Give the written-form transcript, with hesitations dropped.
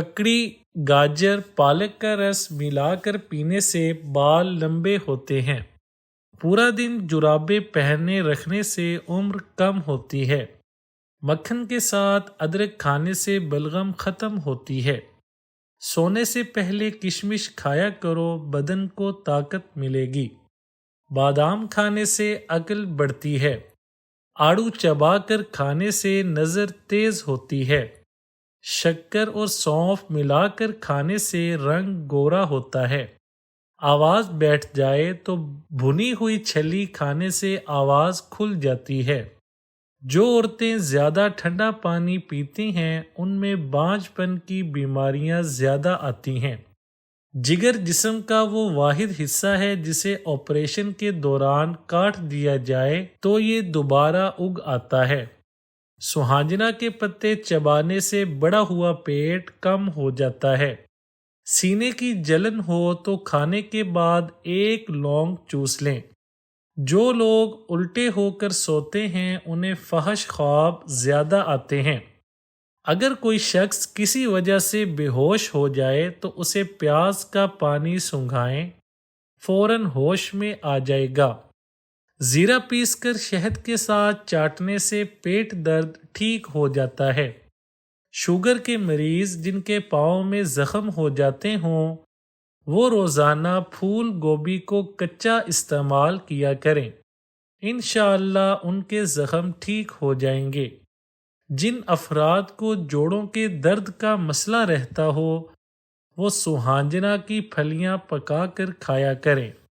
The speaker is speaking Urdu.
ککڑی، گاجر، پالک کا رس ملا کر پینے سے بال لمبے ہوتے ہیں۔ پورا دن جرابیں پہنے رکھنے سے عمر کم ہوتی ہے۔ مکھن کے ساتھ ادرک کھانے سے بلغم ختم ہوتی ہے۔ سونے سے پہلے کشمش کھایا کرو، بدن کو طاقت ملے گی۔ بادام کھانے سے عقل بڑھتی ہے۔ آڑو چبا کر کھانے سے نظر تیز ہوتی ہے۔ شکر اور سونف ملا کر کھانے سے رنگ گورا ہوتا ہے۔ آواز بیٹھ جائے تو بھنی ہوئی چھلی کھانے سے آواز کھل جاتی ہے۔ جو عورتیں زیادہ ٹھنڈا پانی پیتی ہیں ان میں بانجھ پن کی بیماریاں زیادہ آتی ہیں۔ جگر جسم کا وہ واحد حصہ ہے جسے آپریشن کے دوران کاٹ دیا جائے تو یہ دوبارہ اگ آتا ہے۔ سوہانجنا کے پتے چبانے سے بڑا ہوا پیٹ کم ہو جاتا ہے۔ سینے کی جلن ہو تو کھانے کے بعد ایک لونگ چوس لیں۔ جو لوگ الٹے ہو کر سوتے ہیں انہیں فحش خواب زیادہ آتے ہیں۔ اگر کوئی شخص کسی وجہ سے بے ہوش ہو جائے تو اسے پیاز کا پانی سنگھائیں، فوراً ہوش میں آ جائے گا۔ زیرہ پیس کر شہد کے ساتھ چاٹنے سے پیٹ درد ٹھیک ہو جاتا ہے۔ شوگر کے مریض جن کے پاؤں میں زخم ہو جاتے ہوں وہ روزانہ پھول گوبھی کو کچا استعمال کیا کریں، انشاءاللہ ان کے زخم ٹھیک ہو جائیں گے۔ جن افراد کو جوڑوں کے درد کا مسئلہ رہتا ہو وہ سوہانجنا کی پھلیاں پکا کر کھایا کریں۔